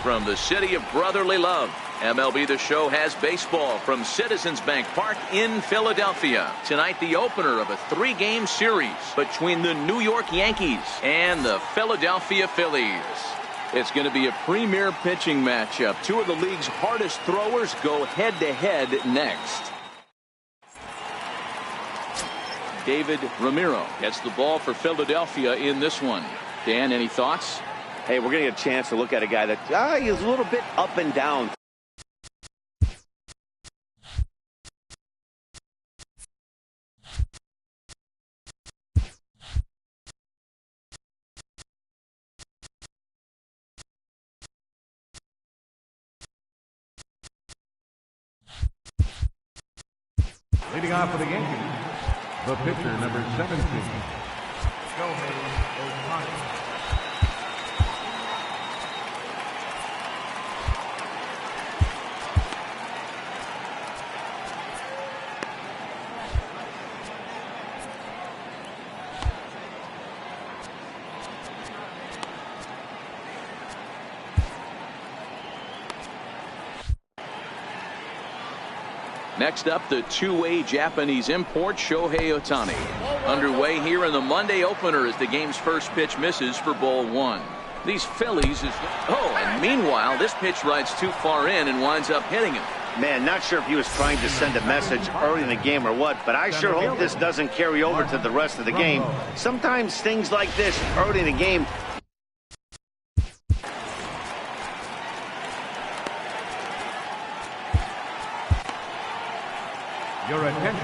from the city of brotherly love. MLB The Show has baseball from Citizensbank Park in Philadelphia. Tonight, the opener of a 3-game series between the New York Yankees and the Philadelphia Phillies. It's going to be a premier pitching matchup. Two of the league's hardest throwers go head-to-head next. David Ramiro gets the ball for Philadelphia in this one. Dan, any thoughts? Hey, we're going to get a chance to look at a guy that is a little bit up and down. Leading off for the Yankees, the pitcher, number 17, ohtani. Next up, the two-way Japanese import, Shohei Ohtani. Underway here in the Monday opener as the game's first pitch misses for ball 1. These Phillies and meanwhile, this pitch rides too far in and winds up hitting him. Man, not sure if he was trying to send a message early in the game or what, but I sure hope this doesn't carry over to the rest of the game. Sometimes things like this early in the game.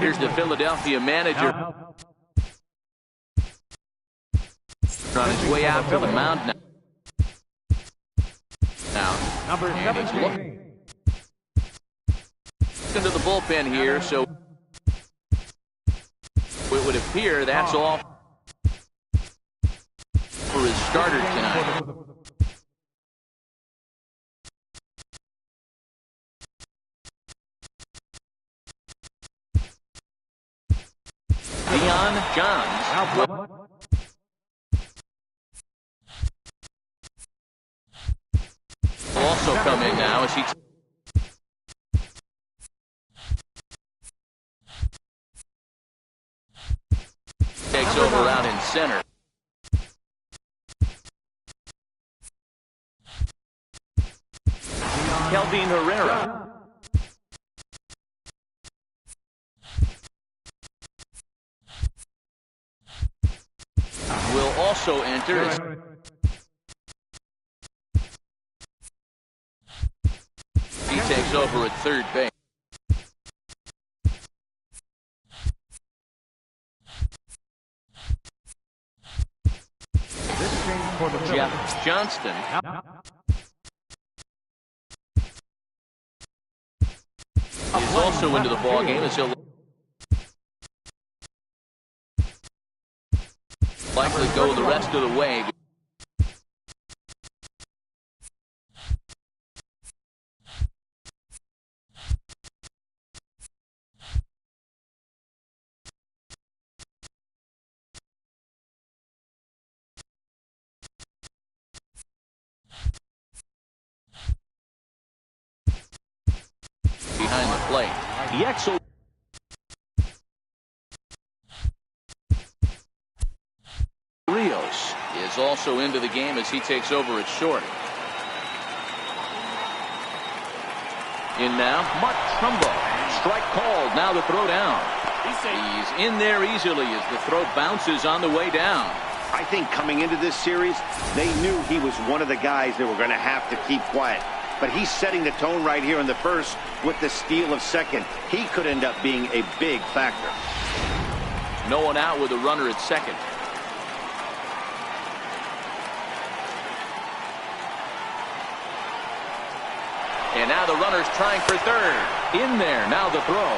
Here's the Philadelphia manager on his way out to the mound now. Number 17. Into the bullpen here, so it would appear that's all for his starter tonight. Johns also come in now as he takes over out in center. Kelvin Herrera will also enter. He takes over at third base. Jeff Johnston is also into the ballgame as he'll likely go the rest of the way. Behind the plate. Yexel is also into the game as he takes over at short. In now, Mark Trumbo. Strike called. Now the throw down. He's in there easily as the throw bounces on the way down. I think coming into this series, they knew he was one of the guys that were going to have to keep quiet. But he's setting the tone right here in the first with the steal of second. He could end up being a big factor. No one out with a runner at second. And now the runner's trying for third. In there. Now the throw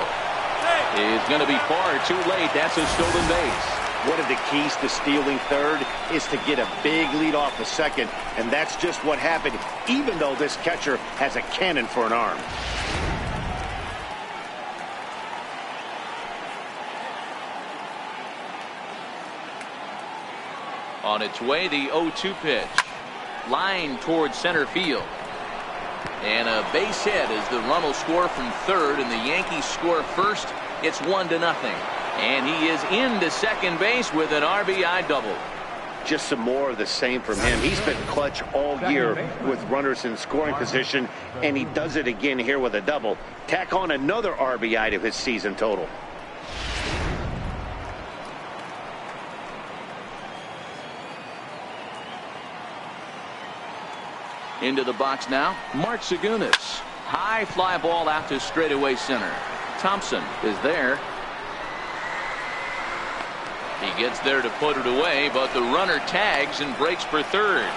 is going to be far too late. That's a stolen base. One of the keys to stealing third is to get a big lead off the second, and that's just what happened, even though this catcher has a cannon for an arm. On its way, the 0-2 pitch. Line towards center field. And a base hit as the run will score from third and the Yankees score first. It's 1-0. And he is into second base with an RBI double. Just some more of the same from him. He's been clutch all year with runners in scoring position, and he does it again here with a double. Tack on another RBI to his season total. Into the box now, Mark Segunas. High fly ball out to straightaway center. Thompson is there. He gets there to put it away, but the runner tags and breaks for third.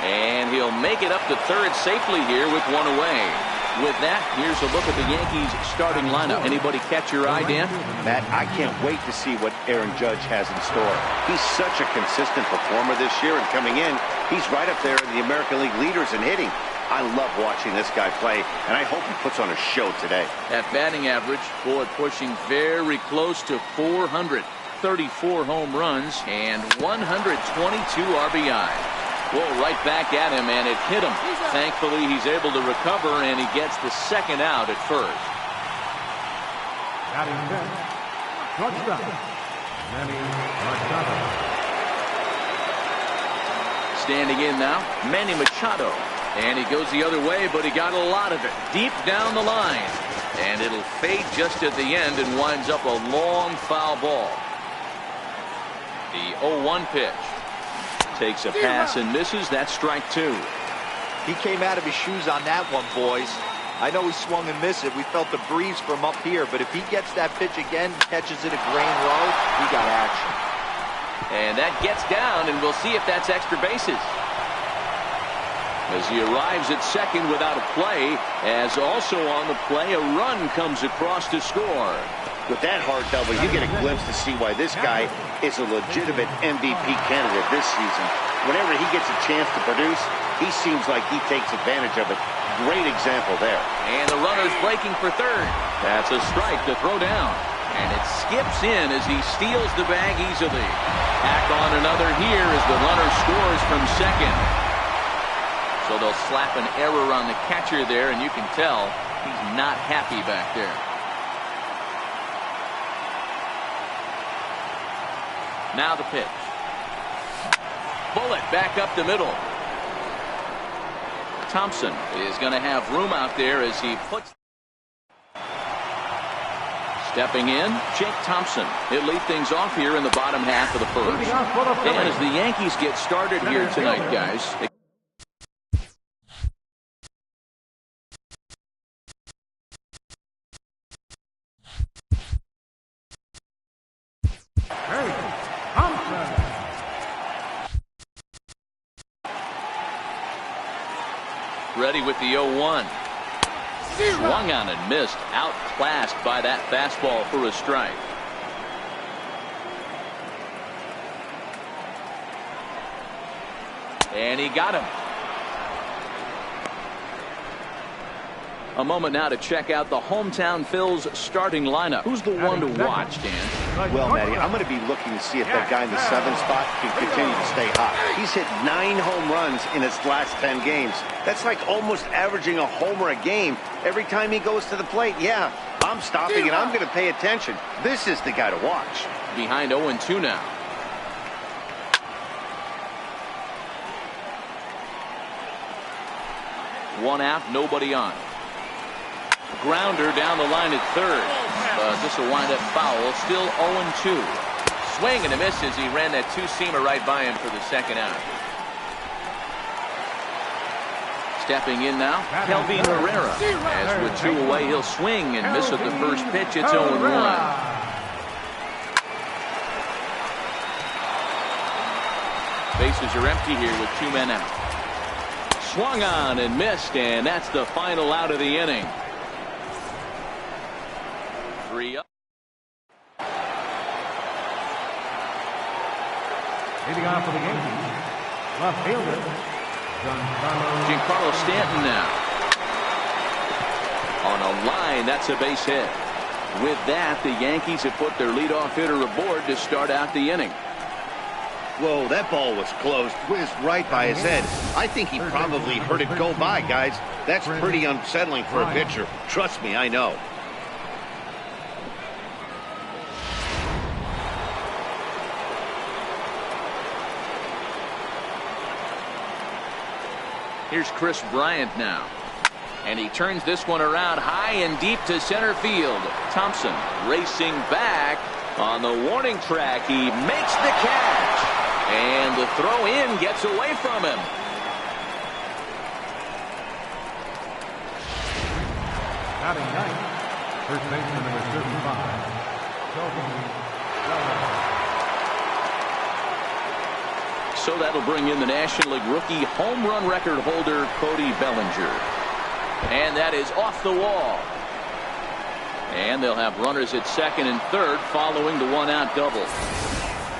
And he'll make it up to third safely here with one away. With that, here's a look at the Yankees starting lineup. Anybody catch your eye, Dan? Matt, I can't wait to see what Aaron Judge has in store. He's such a consistent performer this year, and coming in, he's right up there in the American League leaders in hitting. I love watching this guy play, and I hope he puts on a show today. At batting average, Ford pushing very close to 400. 34 home runs and 122 RBI. Well, right back at him, and it hit him. Thankfully, he's able to recover, and he gets the second out at first. Batting fifth, shortstop, Manny Machado. Standing in now, Manny Machado. And he goes the other way, but he got a lot of it deep down the line. And it'll fade just at the end and winds up a long foul ball. The 0-1 pitch. Takes a pass and misses. That's strike two. He came out of his shoes on that one, boys. I know he swung and missed it. We felt the breeze from up here, but if he gets that pitch again, catches it a grain low, he got action. And that gets down, and we'll see if that's extra bases. As he arrives at second without a play, as also on the play, a run comes across to score. With that hard double, you get a glimpse to see why this guy is a legitimate MVP candidate this season. Whenever he gets a chance to produce, he seems like he takes advantage of it. Great example there. And the runner's breaking for third. That's a strike to throw down. And it skips in as he steals the bag easily. Tack on another here as the runner scores from second. So they'll slap an error on the catcher there, and you can tell he's not happy back there. Now the pitch. Bullet back up the middle. Thompson is going to have room out there as he puts. Stepping in, Jake Thompson. He'll lead things off here in the bottom half of the first. And as the Yankees get started here tonight, guys. Ready with the 0-1. Swung on and missed. Outclassed by that fastball for a strike. And he got him. A moment now to check out the hometown Phil's starting lineup. Who's the one to watch, Dan? Well, Matty, I'm going to be looking to see if that guy in the 7th spot can continue to stay hot. He's hit 9 home runs in his last 10 games. That's like almost averaging a homer a game every time he goes to the plate. Yeah, I'm stopping and I'm going to pay attention. This is the guy to watch. Behind 0-2 now. One out, nobody on. Grounder down the line at third. This will wind up foul. Still 0-2. Swing and a miss as he ran that two-seamer right by him for the second out. Stepping in now, Kelvin Herrera. As with 2 away, he'll swing and miss at the first pitch. It's 0-1. Bases are empty here with 2 men out. Swung on and missed, and that's the final out of the inning. 3 up. Leading off for the Yankees, left fielder, Giancarlo Stanton now. On a line, that's a base hit. With that, the Yankees have put their leadoff hitter aboard to start out the inning. Whoa, that ball was close, whizzed right by his head. I think he probably heard it go by, guys. That's pretty unsettling for a pitcher. Trust me, I know. Here's Chris Bryant now. And he turns this one around high and deep to center field. Thompson racing back on the warning track. He makes the catch. And the throw in gets away from him. Batting ninth, first baseman number 35. So that'll bring in the National League rookie home run record holder Cody Bellinger. And that is off the wall. And they'll have runners at second and third following the one-out double.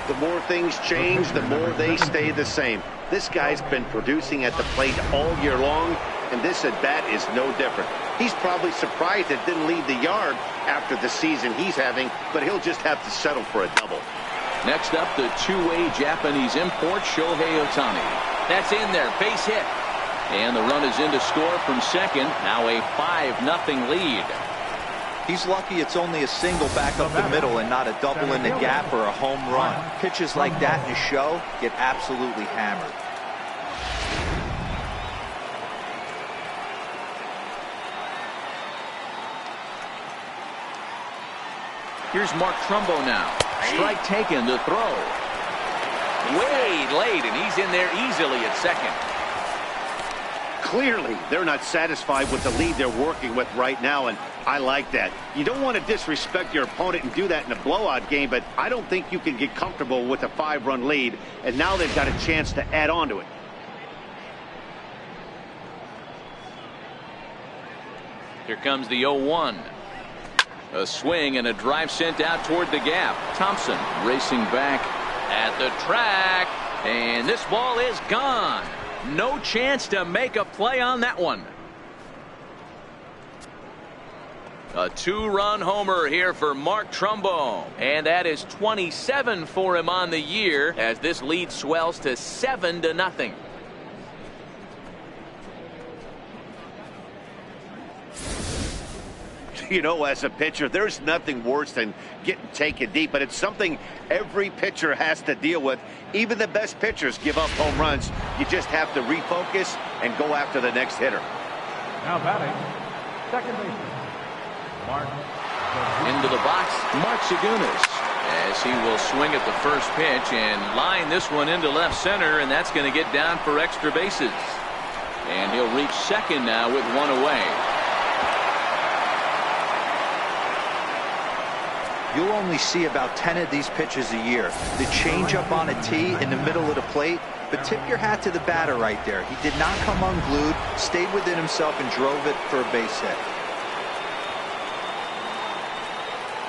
The more things change, the more they stay the same. This guy's been producing at the plate all year long, and this at-bat is no different. He's probably surprised it didn't leave the yard after the season he's having, but he'll just have to settle for a double. Next up, the two-way Japanese import, Shohei Ohtani. That's in there, base hit. And the run is in to score from second. Now a 5-0 lead. He's lucky it's only a single back up the middle and not a double in the gap or a home run. Pitches like that in a show get absolutely hammered. Here's Mark Trumbo now. Strike taken, the throw. Way late, and he's in there easily at second. Clearly, they're not satisfied with the lead they're working with right now, and I like that. You don't want to disrespect your opponent and do that in a blowout game, but I don't think you can get comfortable with a 5-run lead, and now they've got a chance to add on to it. Here comes the 0-1. A swing and a drive sent out toward the gap. Thompson racing back at the track, and this ball is gone. No chance to make a play on that one. A 2-run homer here for Mark Trumbo, and that is 27 for him on the year as this lead swells to 7-0. You know, as a pitcher, there's nothing worse than getting taken deep, but it's something every pitcher has to deal with. Even the best pitchers give up home runs. You just have to refocus and go after the next hitter. Now batting, second baseman, Mark. Into the box, Mark Segunas, as he will swing at the first pitch and line this one into left center, and that's going to get down for extra bases. And he'll reach second now with one away. You'll only see about 10 of these pitches a year. The changeup on a tee in the middle of the plate, but tip your hat to the batter right there. He did not come unglued, stayed within himself, and drove it for a base hit.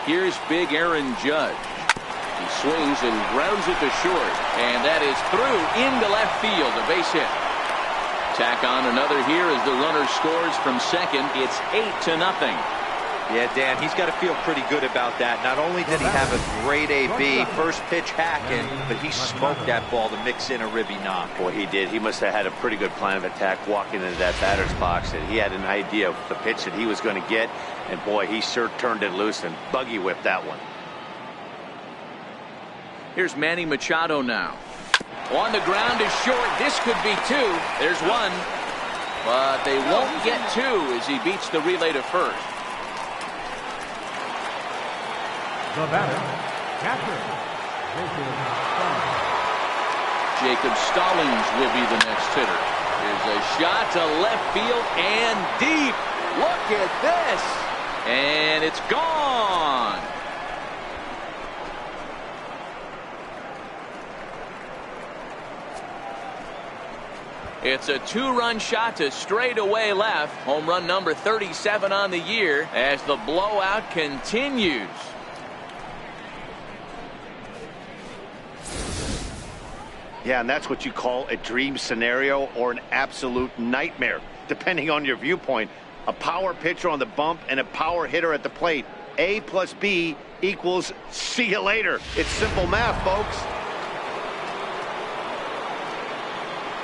Here's big Aaron Judge. He swings and grounds it to short, and that is through into left field, a base hit. Tack on another here as the runner scores from second. It's 8-0. Yeah, Dan, he's got to feel pretty good about that. Not only did he have a great AB, first pitch hacking, but he smoked that ball to mix in a ribby knock. Boy, he did. He must have had a pretty good plan of attack walking into that batter's box, and he had an idea of the pitch that he was going to get, and boy, he sure turned it loose and buggy whipped that one. Here's Manny Machado now. On the ground is short. This could be two. There's one, but they won't get two as he beats the relay to first. The batter, catcher, Jacob Stallings will be the next hitter. Here's a shot to left field and deep. Look at this. And it's gone. It's a 2-run shot to straightaway left. Home run number 37 on the year as the blowout continues. Yeah, and that's what you call a dream scenario or an absolute nightmare, depending on your viewpoint. A power pitcher on the bump and a power hitter at the plate. A plus B equals see you later. It's simple math, folks.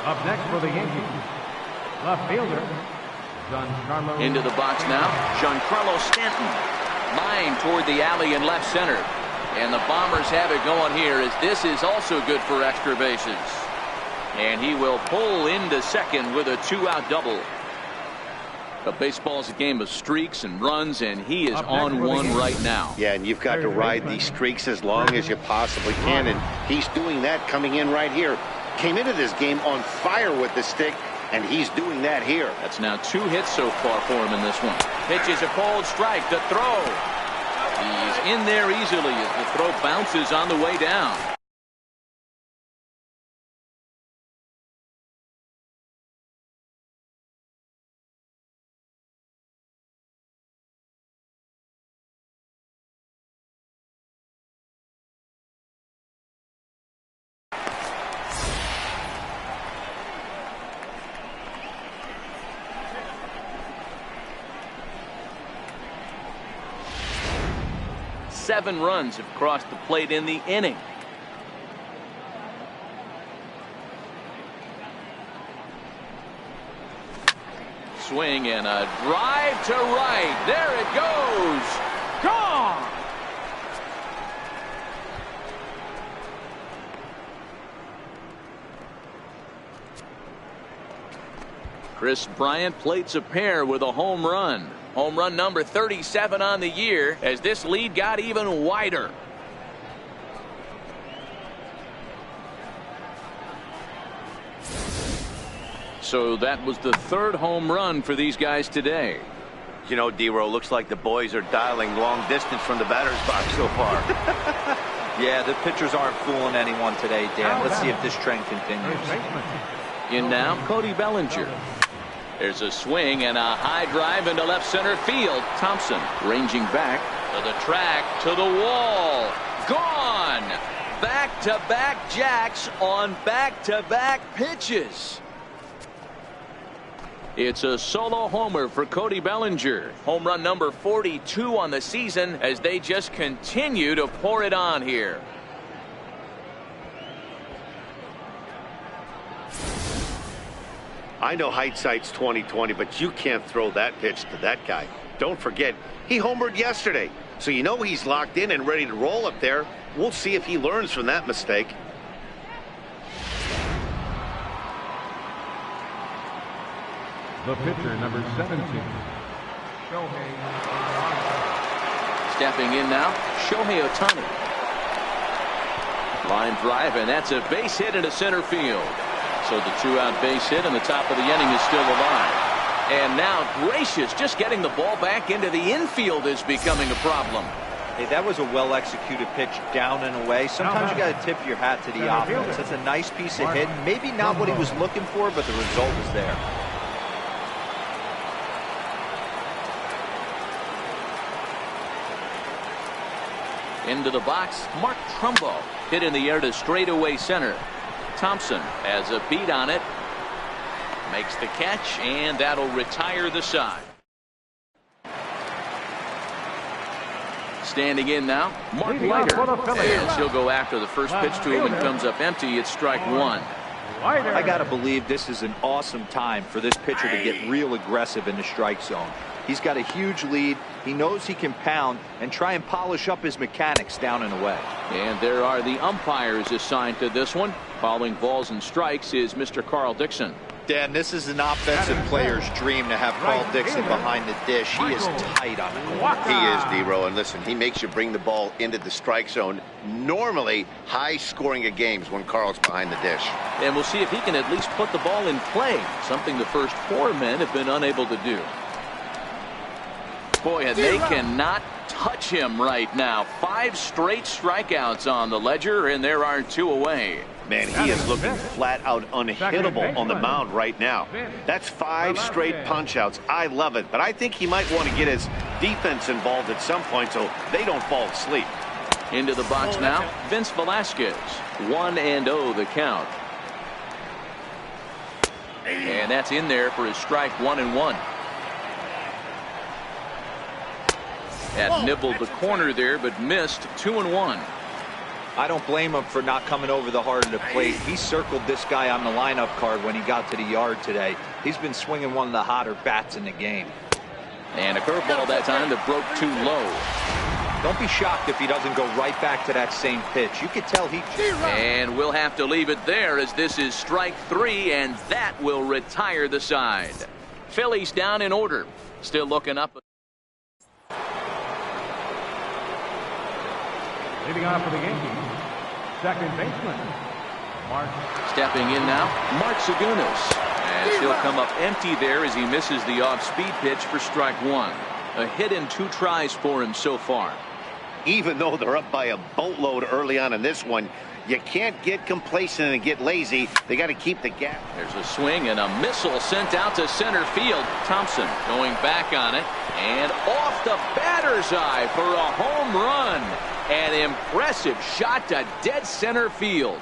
Up next for the Yankees, left fielder, Giancarlo. Into the box now, Giancarlo Stanton. Line toward the alley in left center. And the Bombers have it going here, as this is also good for extra bases. And he will pull into second with a 2-out double. But baseball's a game of streaks and runs, and he is on one right now. Yeah, and you've got to ride these streaks as long as you possibly can, and he's doing that coming in right here. Came into this game on fire with the stick, and he's doing that here. That's now 2 hits so far for him in this one. Pitches a cold strike to throw. He's in there easily as the throw bounces on the way down. Seven runs have crossed the plate in the inning. Swing and a drive to right. There it goes. Gone. Chris Bryant plates a pair with a home run. Home run number 37 on the year, as this lead got even wider. So that was the 3rd home run for these guys today. You know, D-Row, looks like the boys are dialing long distance from the batter's box so far. Yeah, the pitchers aren't fooling anyone today, Dan. Let's see if this trend continues. In now, Cody Bellinger. There's a swing and a high drive into left center field. Thompson ranging back to the track, to the wall. Gone. Back-to-back jacks on back-to-back pitches. It's a solo homer for Cody Bellinger. Home run number 42 on the season, as they just continue to pour it on here. I know hindsight's 20/20, but you can't throw that pitch to that guy. Don't forget, he homered yesterday, so you know he's locked in and ready to roll up there. We'll see if he learns from that mistake. The pitcher, number 17, Shohei Ohtani. Stepping in now, Shohei Ohtani. Line drive, and that's a base hit into center field. So the 2-out base hit, and the top of the inning is still alive. And now Gracious, just getting the ball back into the infield is becoming a problem. Hey, that was a well-executed pitch down and away. Sometimes you got to tip your hat to the offense. That's a nice piece of hitting. Maybe not what he was looking for, but the result was there. Into the box, Mark Trumbo. Hit in the air to straightaway center. Thompson has a beat on it. Makes the catch, and that'll retire the side. Standing in now, Mark Leiter. As he'll go after the first pitch to him and comes up empty. It's strike 1. I got to believe this is an awesome time for this pitcher to get real aggressive in the strike zone. He's got a huge lead. He knows he can pound and try and polish up his mechanics down and away. And there are the umpires assigned to this one. Calling balls and strikes is Mr. Carl Dixon. Dan, this is an offensive player's dream to have Carl Dixon behind the dish. He is tight on the corner. He is, D-Row, and listen, he makes you bring the ball into the strike zone. Normally, high scoring of games when Carl's behind the dish. And we'll see if he can at least put the ball in play, something the first 4 men have been unable to do. Boy, and they cannot touch him right now. 5 straight strikeouts on the ledger, and there are 2 away. Man, he is looking flat out unhittable on the mound right now. That's 5 straight punch-outs. I love it, but I think he might want to get his defense involved at some point so they don't fall asleep. Into the box now, Vince Velasquez. 1-0 the count. And that's in there for his strike 1-1. That nibbled the corner there, but missed. 2-1. I don't blame him for not coming over the heart of the plate. He circled this guy on the lineup card when he got to the yard today. He's been swinging one of the hotter bats in the game. And a curveball that time that broke too low. Don't be shocked if he doesn't go right back to that same pitch. You could tell he... And we'll have to leave it there as this is strike 3, and that will retire the side. Phillies down in order. Still looking up. Leading off for the Yankees, second baseman, Mark. Stepping in now, Mark Segunas. As he'll come up empty there as he misses the off-speed pitch for strike 1. A hit in 2 tries for him so far. Even though they're up by a boatload early on in this one, you can't get complacent and get lazy. They got to keep the gap. There's a swing and a missile sent out to center field. Thompson going back on it and off the batter's eye for a home run. An impressive shot to dead center field.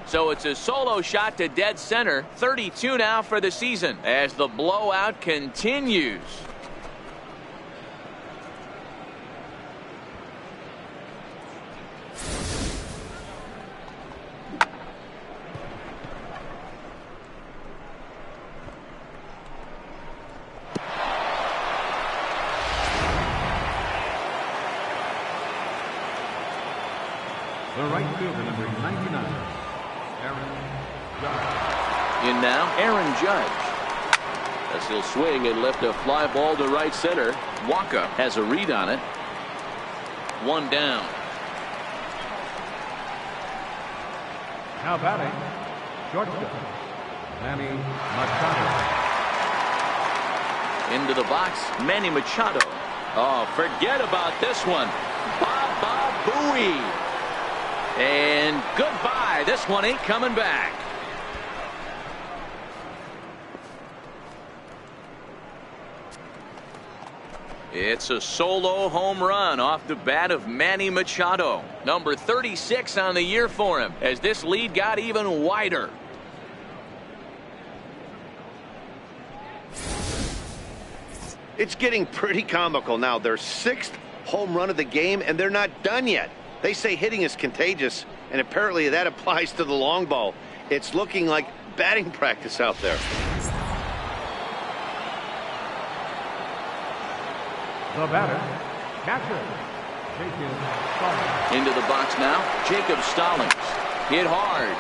So it's a solo shot to dead center. 32 now for the season as the blowout continues. The right fielder, number 99, Aaron Judge. In now, Aaron Judge. As he'll swing and lift a fly ball to right center. Waka has a read on it. 1 down. Now batting, shortstop, Manny Machado. Into the box, Manny Machado. Oh, forget about this one. Baba Booey. And goodbye. This one ain't coming back. It's a solo home run off the bat of Manny Machado. Number 36 on the year for him as this lead got even wider. It's getting pretty comical now. Their 6th home run of the game, and they're not done yet. They say hitting is contagious, and apparently that applies to the long ball. It's looking like batting practice out there. The batter, catcher, Jacob Stallings. Into the box now, Jacob Stallings. Hit hard.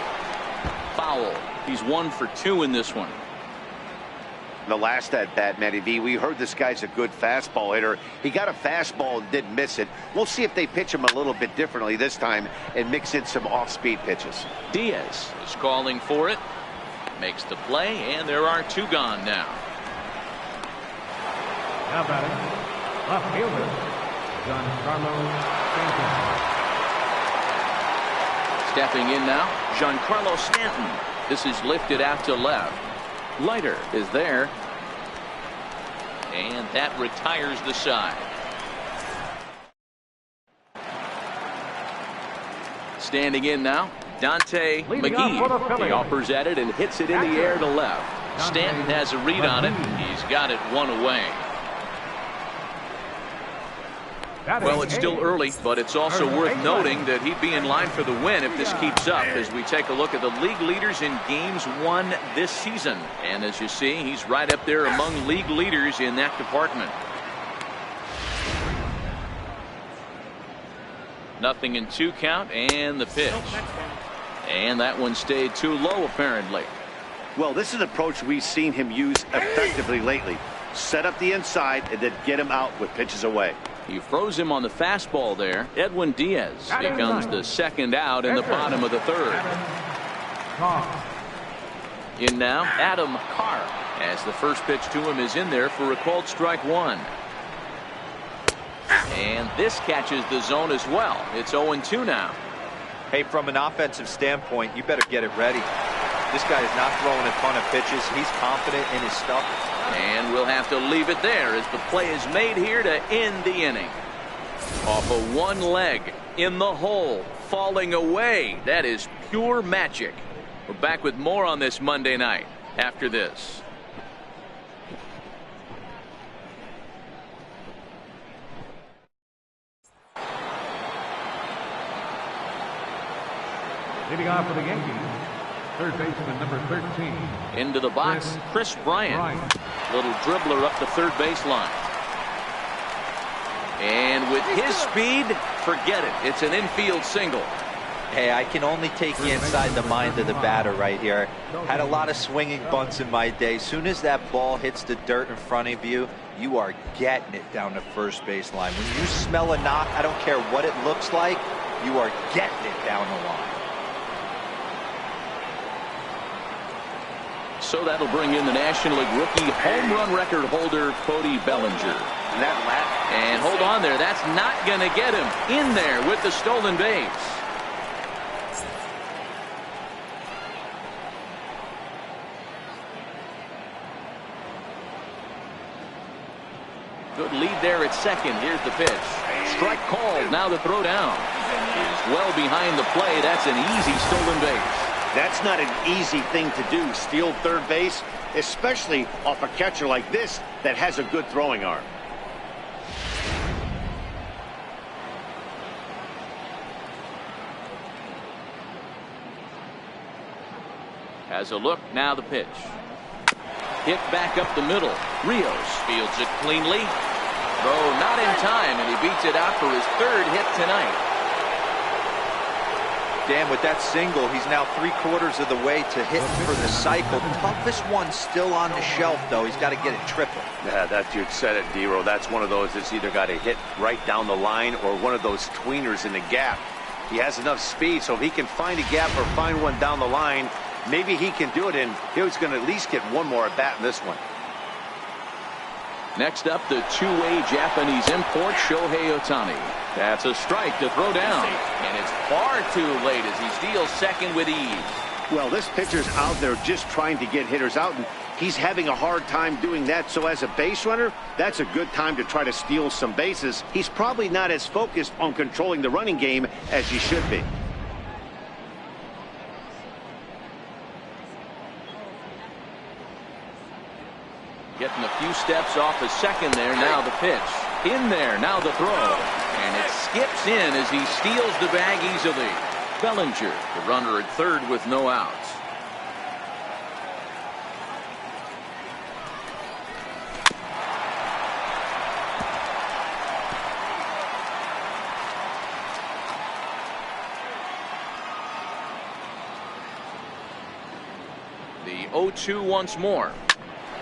Foul. He's 1 for 2 in this one. The last at bat, Matty V, we heard this guy's a good fastball hitter. He got a fastball and didn't miss it. We'll see if they pitch him a little bit differently this time and mix in some off-speed pitches. Diaz is calling for it. Makes the play, and there are 2 gone now. Now batting, left fielder, Giancarlo Stanton. Stepping in now, Giancarlo Stanton. This is lifted out to left. Leiter is there. And that retires the side. Standing in now, Dante McGee. He offers at it and hits it in the air to left. Stanton has a read on it. He's got it 1 away. Well, it's still early, but it's also worth noting that he'd be in line for the win if this keeps up as we take a look at the league leaders in games won this season. And as you see, he's right up there among league leaders in that department. Nothing in 2 count and the pitch. And that one stayed too low apparently. Well, this is an approach we've seen him use effectively lately. Set up the inside and then get him out with pitches away. He froze him on the fastball there. Edwin Diaz becomes the 2nd out in the bottom of the 3rd. In now, Adam Carr, as the first pitch to him is in there for a called strike 1. And this catches the zone as well. It's 0-2 now. Hey, from an offensive standpoint, you better get it ready. This guy is not throwing a ton of pitches. He's confident in his stuff. And we'll have to leave it there as the play is made here to end the inning. Off of 1 leg, in the hole, falling away. That is pure magic. We're back with more on this Monday night after this. Leading off for the Yankees, third baseman number 13. Into the box, Chris Bryant. Little dribbler up the third baseline. And with his speed, forget it. It's an infield single. Hey, I can only take you inside the mind of the batter right here. Had a lot of swinging bunts in my day. Soon as that ball hits the dirt in front of you, you are getting it down the first baseline. When you smell a knock, I don't care what it looks like, you are getting it down the line. So that'll bring in the National League rookie home run record holder, Cody Bellinger. And hold on there. That's not going to get him in there with the stolen base. Good lead there at second. Here's the pitch. Strike called. Now the throw down. He's well behind the play. That's an easy stolen base. That's not an easy thing to do, steal third base, especially off a catcher like this that has a good throwing arm. Has a look. Now the pitch. Hit back up the middle. Rios fields it cleanly. Though not in time, and he beats it out for his third hit tonight. Dan, with that single, he's now 3/4 of the way to hit for the cycle. Toughest one still on the shelf, though. He's got to get it triple. Yeah, you said it, D-Ro. That's one of those that's either got to hit right down the line or one of those tweeners in the gap. He has enough speed, so if he can find a gap or find one down the line, maybe he can do it, and he's going to at least get one more at bat in this one. Next up, the two-way Japanese import, Shohei Ohtani. That's a strike to throw down. And it's far too late as he steals second with ease. Well, this pitcher's out there just trying to get hitters out, and he's having a hard time doing that. So as a base runner, that's a good time to try to steal some bases. He's probably not as focused on controlling the running game as he should be. Getting a few steps off a second there. Now the pitch. In there. Now the throw. And it skips in as he steals the bag easily. Bellinger, the runner at third with no outs. The 0-2 once more.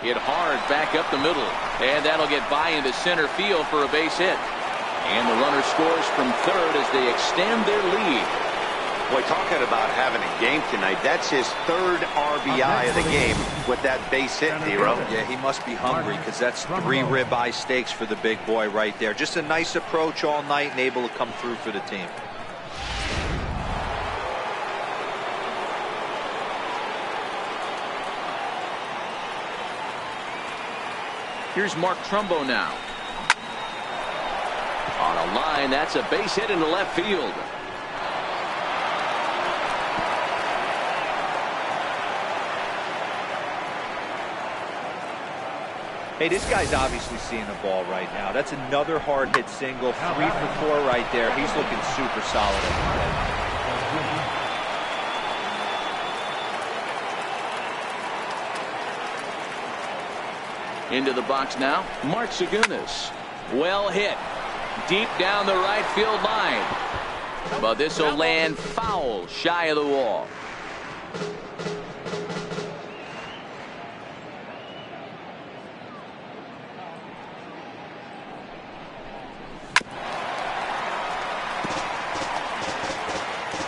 Hit hard back up the middle, and that'll get by into center field for a base hit. And the runner scores from third as they extend their lead. Boy, talking about having a game tonight, that's his third RBI of the game with that base hit, D-Ro. Yeah, he must be hungry because that's 3 ribeye steaks for the big boy right there. Just a nice approach all night and able to come through for the team. Here's Mark Trumbo now. On a line, that's a base hit into left field. Hey, this guy's obviously seeing the ball right now. That's another hard hit single. 3 for 4 right there. He's looking super solid at the head. Into the box now, Mark Segunas. Well hit. Deep down the right field line. But this will land foul shy of the wall.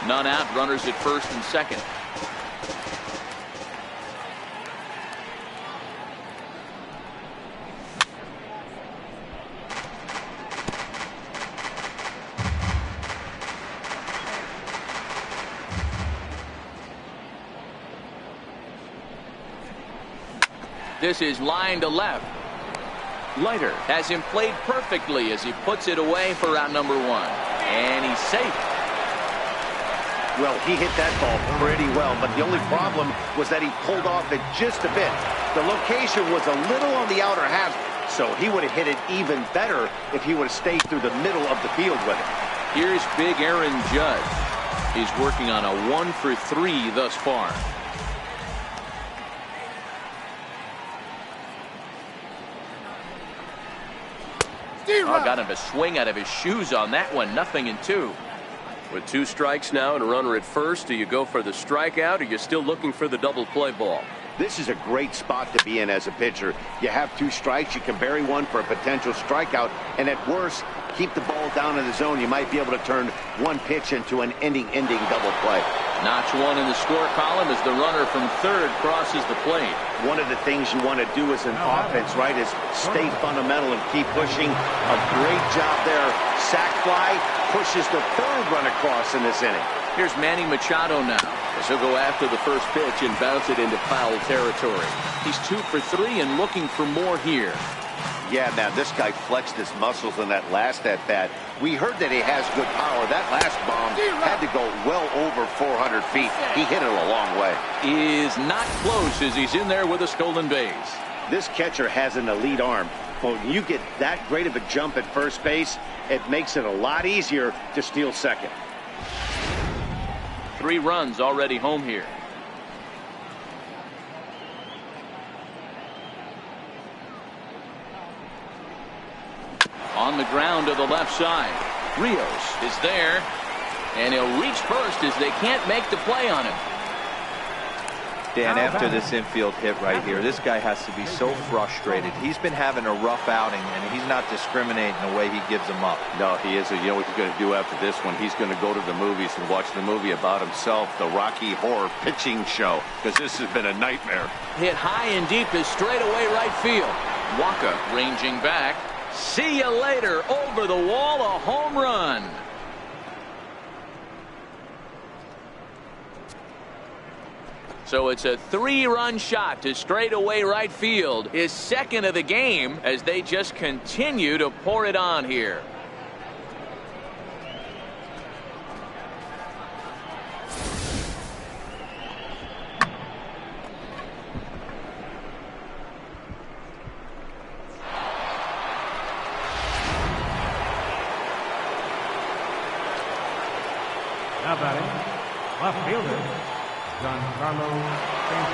None out, runners at first and second. This is line to left. Leiter has him played perfectly as he puts it away for out number 1. And he's safe. Well, he hit that ball pretty well, but the only problem was that he pulled off it just a bit. The location was a little on the outer half, so he would have hit it even better if he would have stayed through the middle of the field with it. Here's big Aaron Judge. He's working on a 1 for 3 thus far. Got him to swing out of his shoes on that one. 0-2. With 2 strikes now and a runner at first, do you go for the strikeout, or are you still looking for the double play ball? This is a great spot to be in as a pitcher. You have 2 strikes. You can bury one for a potential strikeout, and at worst, keep the ball down in the zone. You might be able to turn one pitch into an ending double play. Notch 1 in the score column as the runner from third crosses the plate. One of the things you want to do as an offense, right, is stay fundamental and keep pushing. A great job there. Sac fly pushes the third run across in this inning. Here's Manny Machado now, as he'll go after the first pitch and bounce it into foul territory. He's 2 for 3 and looking for more here. Yeah, now this guy flexed his muscles in that last at-bat. We heard that he has good power. That last bomb had to go well over 400 feet. He hit it a long way. Is not close as he's in there with a stolen base. This catcher has an elite arm. But when you get that great of a jump at first base, it makes it a lot easier to steal second. 3 runs already home here. On the ground to the left side. Rios is there, and he'll reach first as they can't make the play on him. Dan, after this infield hit right here, this guy has to be so frustrated. He's been having a rough outing, and he's not discriminating the way he gives them up. No, he isn't. You know what he's going to do after this one? He's going to go to the movies and watch the movie about himself, the Rocky Horror Pitching Show, because this has been a nightmare. Hit high and deep is straight away right field. Waka ranging back. See you later. Over the wall, a home run. So it's a 3-run shot to straightaway right field. His second of the game as they just continue to pour it on here. Now batting, left fielder,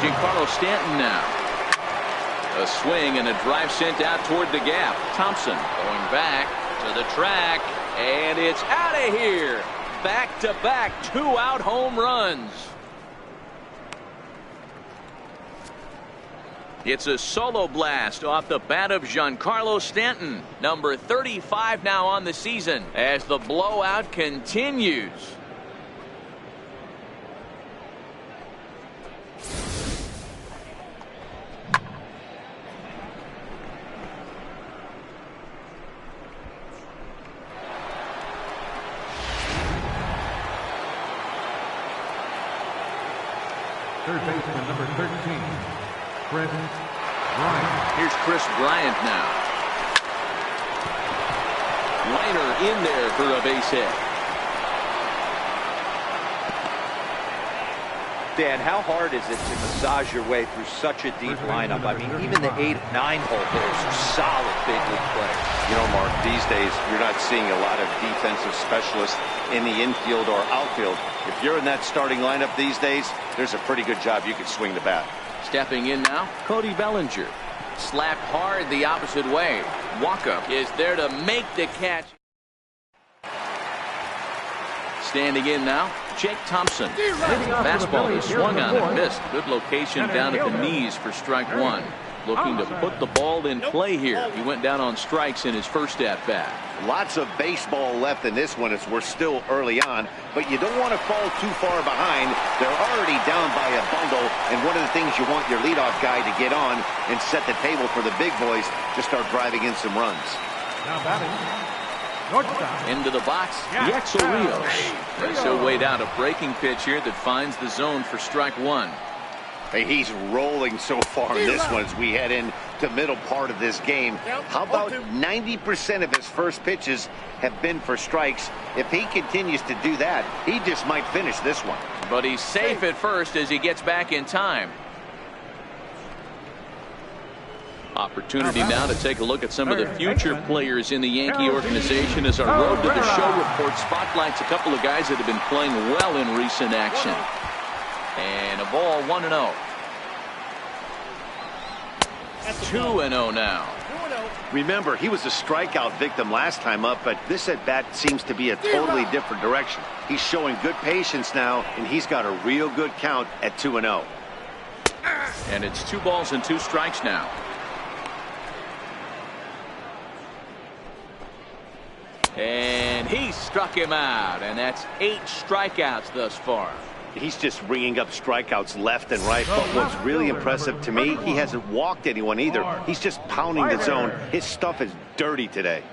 Giancarlo Stanton now. A swing and a drive sent out toward the gap. Thompson going back to the track, and it's out of here. Back-to-back 2-out home runs. It's a solo blast off the bat of Giancarlo Stanton, number 35 now on the season, as the blowout continues. Third baseman number 13, Chris Bryant. Here's Chris Bryant now. Liner in there for a base hit. Dan, how hard is it to massage your way through such a deep lineup? I mean, even the 8-9 hole hitters are solid big league players. You know, Mark, these days you're not seeing a lot of defensive specialists in the infield or outfield. If you're in that starting lineup these days, there's a pretty good job you could swing the bat. Stepping in now, Cody Bellinger. Slapped hard the opposite way. Waka is there to make the catch. Standing in now, Jake Thompson. Fastball is swung on and missed. Good location down at the knees for strike 1. Looking to put the ball in play here. He went down on strikes in his first at-bat. Lots of baseball left in this one as we're still early on, but you don't want to fall too far behind. They're already down by a bundle, and one of the things you want your leadoff guy to get on and set the table for the big boys to start driving in some runs. Now batting, shortstop. Into the box, Yexel Rios. As he'll wait out a breaking pitch here that finds the zone for strike 1. Hey, he's rolling so far in this one as we head into middle part of this game. How about 90% of his first pitches have been for strikes? If he continues to do that, he just might finish this one. But he's safe at first as he gets back in time. A Opportunity now to take a look at some of the future players in the Yankee organization as our Road to the Show report spotlights a couple of guys that have been playing well in recent action. And a ball 1-0. 2-0 now. Remember, he was a strikeout victim last time up, but this at-bat seems to be a totally different direction. He's showing good patience now, and he's got a real good count at 2-0. And it's 2 balls and 2 strikes now. And he struck him out, and that's 8 strikeouts thus far. He's just ringing up strikeouts left and right, but what's really impressive to me, he hasn't walked anyone either. He's just pounding the zone. His stuff is dirty today.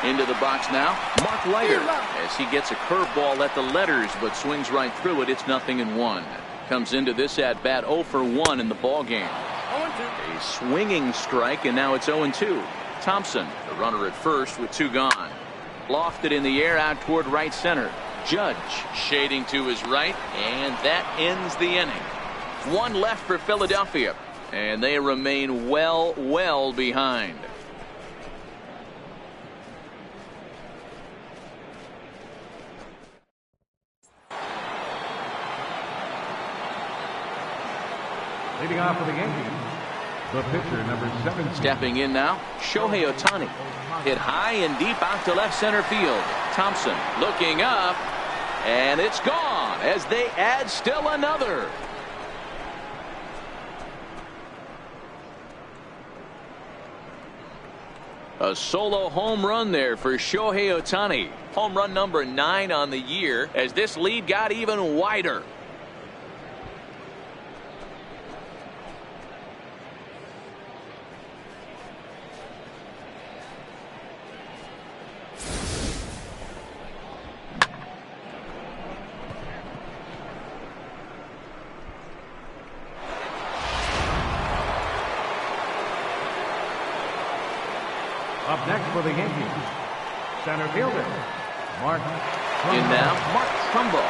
Into the box now, Mark Leiter, as he gets a curveball at the letters, but swings right through it. It's 0-1. Comes into this at-bat 0 for 1 in the ball game. A swinging strike, and now it's 0-2. Thompson, the runner at first with 2 gone. Lofted in the air out toward right center. Judge shading to his right, and that ends the inning. 1 left for Philadelphia, and they remain well behind. Leading off for the Yankees, the pitcher, number 17. Stepping in now, Shohei Ohtani. Hit high and deep out to left center field. Thompson looking up, and it's gone as they add still another. A solo home run there for Shohei Ohtani. Home run number 9 on the year as this lead got even wider. Up next for the Yankees, center fielder, Mark Trumbo. In now, Mark Trumbo.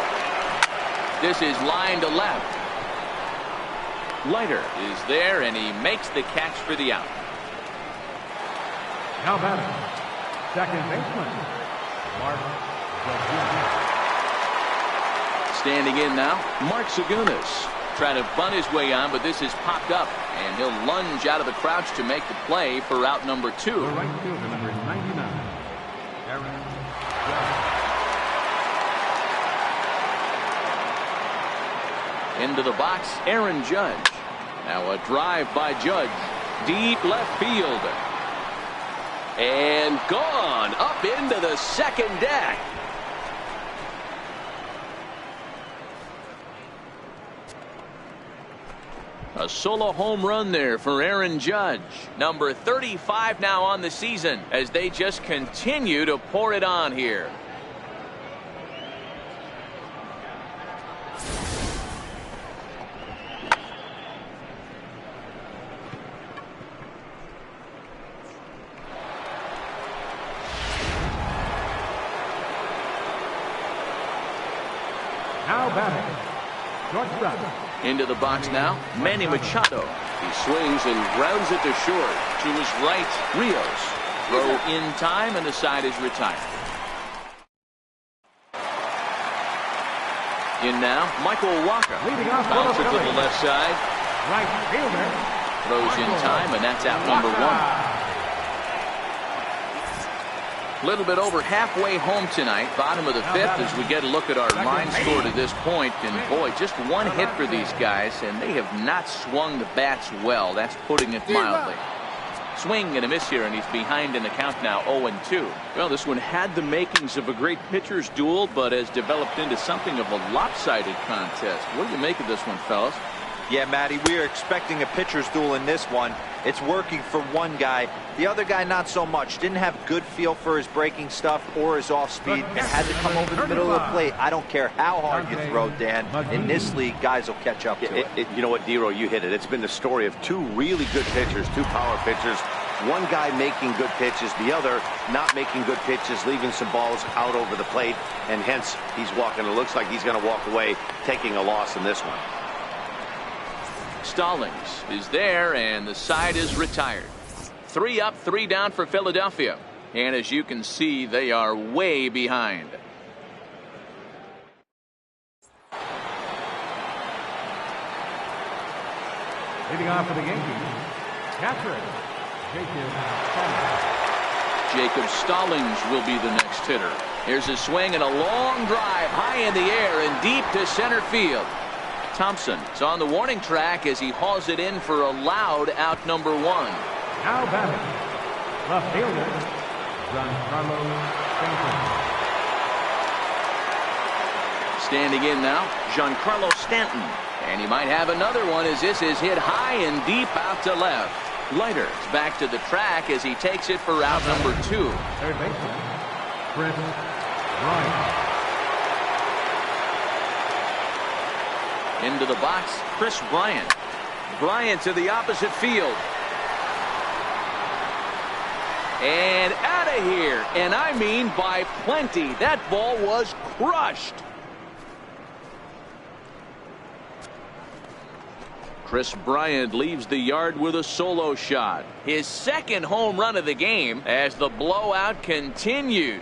This is line to left. Leiter is there, and he makes the catch for the out. Now batting, second baseman, Mark Zagunis. Standing in now, Mark Zagunis. Trying to bunt his way on, but this is popped up, and he'll lunge out of the crouch to make the play for out number 2. The right fielder, number 99, Aaron Judge. Into the box, Aaron Judge. Now a drive by Judge. Deep left field. And gone up into the second deck. A solo home run there for Aaron Judge. Number 35 now on the season as they just continue to pour it on here. Now batting, shortstop. Into the box now, Manny Machado. He swings and grounds it to short. To his right, Rios. Throw in time, and the side is retired. In now, Michael Walker. Leading off Bouncer to Philly. the left side. Right fielder. Throws in time, and that's out number 1. A little bit over halfway home tonight, bottom of the 5th, as we get a look at our line score to this point. And boy, just 1 hit for these guys, and they have not swung the bats well. That's putting it mildly. Swing and a miss here, and he's behind in the count now, 0-2. Well, this one had the makings of a great pitcher's duel, but has developed into something of a lopsided contest. What do you make of this one, fellas? Yeah, Matty, we are expecting a pitcher's duel in this one. It's working for one guy. The other guy, not so much. Didn't have good feel for his breaking stuff or his off speed and had to come over the middle of the plate. I don't care how hard you throw, Dan. In this league, guys will catch up to it. You know what, Dero, you hit it. It's been the story of 2 really good pitchers, 2 power pitchers. One guy making good pitches, the other not making good pitches, leaving some balls out over the plate, and hence he's walking. It looks like he's going to walk away taking a loss in this one. Stallings is there, and the side is retired. 3 up, 3 down for Philadelphia. And as you can see, they are way behind. Leading off for the Yankees, catcher, Jacob Stallings will be the next hitter. Here's a swing and a long drive high in the air and deep to center field. Thompson is on the warning track as he hauls it in for a loud out number 1. Now batting, left fielder, Giancarlo Stanton. Standing in now, Giancarlo Stanton. And he might have another one as this is hit high and deep out to left. Leiter is back to the track as he takes it for out number 2. Third baseman, Chris Bryant. Into the box, Chris Bryant. Bryant to the opposite field. And out of here. And I mean by plenty. That ball was crushed. Chris Bryant leaves the yard with a solo shot. His second home run of the game as the blowout continues.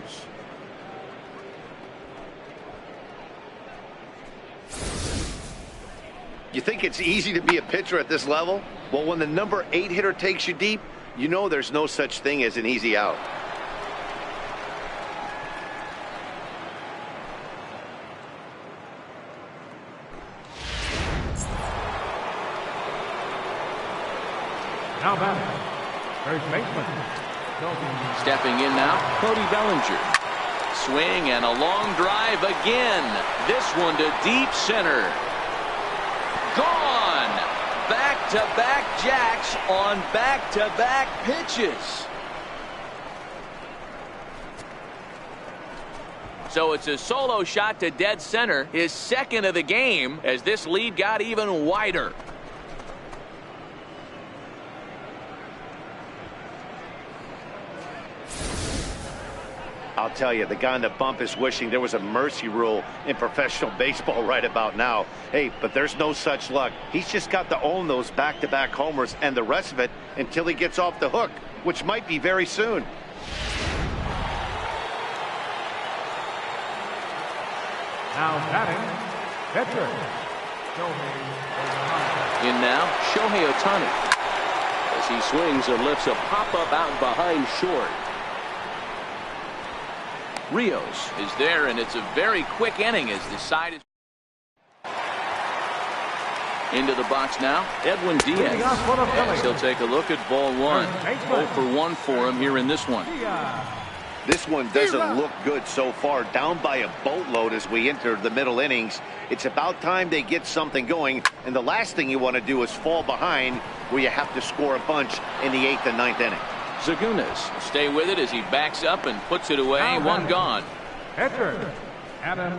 You think it's easy to be a pitcher at this level? Well, when the number 8 hitter takes you deep, you know there's no such thing as an easy out. Now batting, first baseman, Stepping in now, Cody Bellinger. Swing and a long drive again. This one to deep center. Gone. Back-to-back jacks on back-to-back pitches. So it's a solo shot to dead center, his second of the game, as this lead got even wider. I'll tell you, the guy on the bump is wishing there was a mercy rule in professional baseball right about now. Hey, but there's no such luck. He's just got to own those back-to-back homers and the rest of it until he gets off the hook, which might be very soon. now batting, pitcher, In now, Shohei Ohtani. As he swings and lifts a pop-up out behind short. Rios is there, and it's a very quick inning as the side is into the box now. Edwin Diaz. He'll take a look at ball 1. 0 for 1 for him here in this one. This one doesn't look good so far. Down by a boatload as we enter the middle innings. It's about time they get something going, and the last thing you want to do is fall behind where you have to score a bunch in the 8th and 9th inning. Zagunas will stay with it as he backs up and puts it away. One gone. pitcher, Adam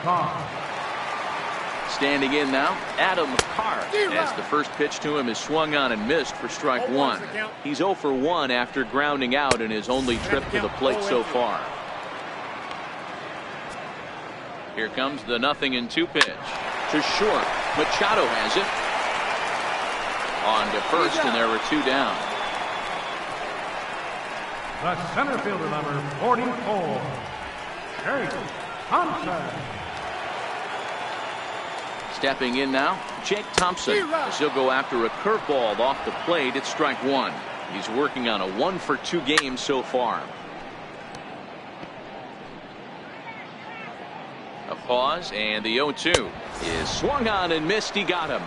Carr. Standing in now, Adam Carr, as the first pitch to him is swung on and missed for strike 1. He's 0 for 1 after grounding out in his only trip to the plate so far. Here comes the 0-2 pitch. To short. Machado has it. On to first, and there were 2 down. The center fielder, number 44, Jake Thompson. Stepping in now, Jake Thompson, as he'll go after a curveball off the plate at strike 1. He's working on a 1 for 2 game so far. A pause, and the 0-2 is swung on and missed. He got him.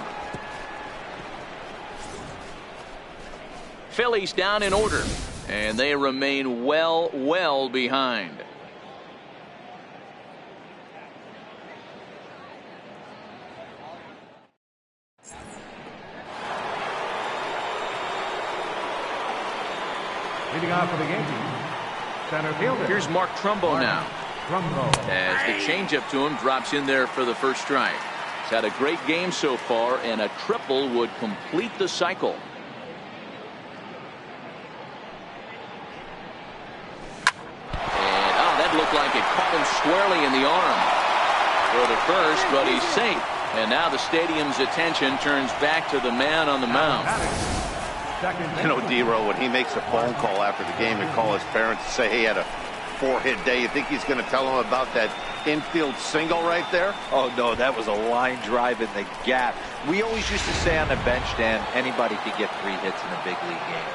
Phillies down in order, and they remain well behind. Leading off for the Yankees, center fielder. Here's Mark Trumbo now. As the changeup to him drops in there for the first strike. He's had a great game so far, and a triple would complete the cycle. And that looked like it caught him squarely in the arm. Throw to first, but he's safe. And now the stadium's attention turns back to the man on the mound. You know, D-Row, when he makes a phone call after the game and call his parents and say he had a 4-hit day, you think he's going to tell them about that infield single right there? Oh, no, that was a line drive in the gap. We always used to say on the bench, Dan, anybody could get 3 hits in a big league game.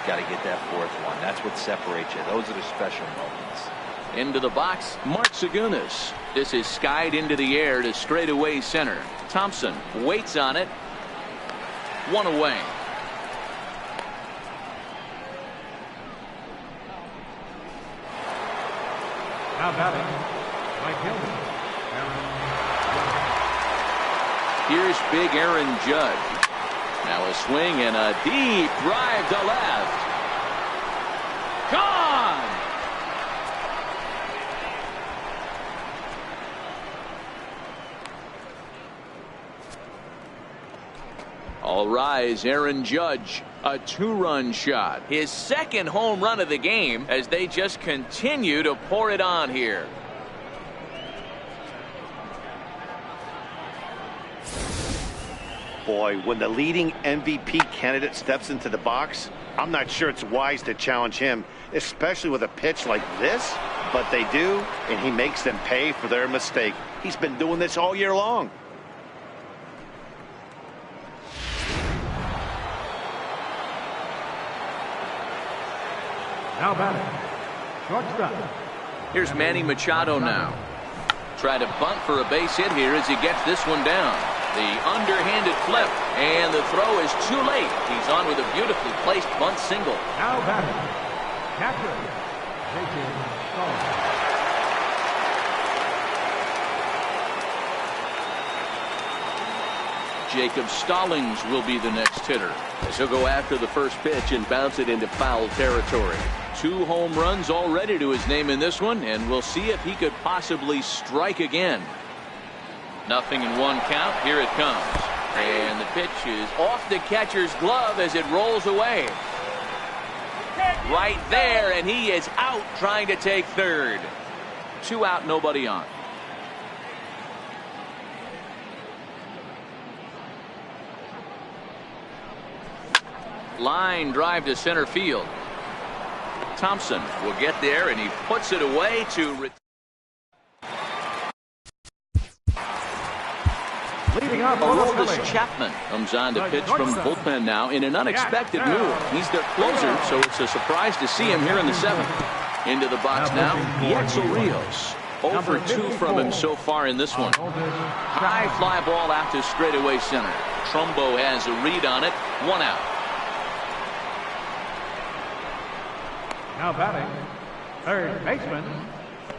Got to get that 4th one. That's what separates you. Those are the special moments. Into the box, Mark Zagunis. This is skied into the air to straightaway center. Thompson waits on it. 1 away. Now batting, Mike Hilton. Here's big Aaron Judge. Now a swing and a deep drive to left. Gone! All rise, Aaron Judge. A 2-run shot. His 2nd home run of the game as they just continue to pour it on here. Boy, when the leading MVP candidate steps into the box, I'm not sure it's wise to challenge him, especially with a pitch like this. But they do, and he makes them pay for their mistake. He's been doing this all year long. Now batting, shortstop. Here's Manny Machado now. Try to bunt for a base hit here as he gets this one down. The underhanded flip, and the throw is too late. He's on with a beautifully placed bunt single. Now batting, catcher, Jacob Stallings. Jacob Stallings will be the next hitter. He'll go after the first pitch and bounce it into foul territory. 2 home runs already to his name in this one, and we'll see if he could possibly strike again. Nothing in 1 count. Here it comes. And the pitch is off the catcher's glove as it rolls away. Right there, and he is out trying to take 3rd. 2 out, nobody on. Line drive to center field. Thompson will get there, and he puts it away to Leading off Aroldis Chapman comes on to pitch from the bullpen now in an unexpected move. He's their closer, so it's a surprise to see him here in the 7th. Into the box now, Yetzel Rios. 0 for 2 from him so far in this one. High fly ball out to straightaway center. Trumbo has a read on it. 1 out. Now batting, 3rd baseman,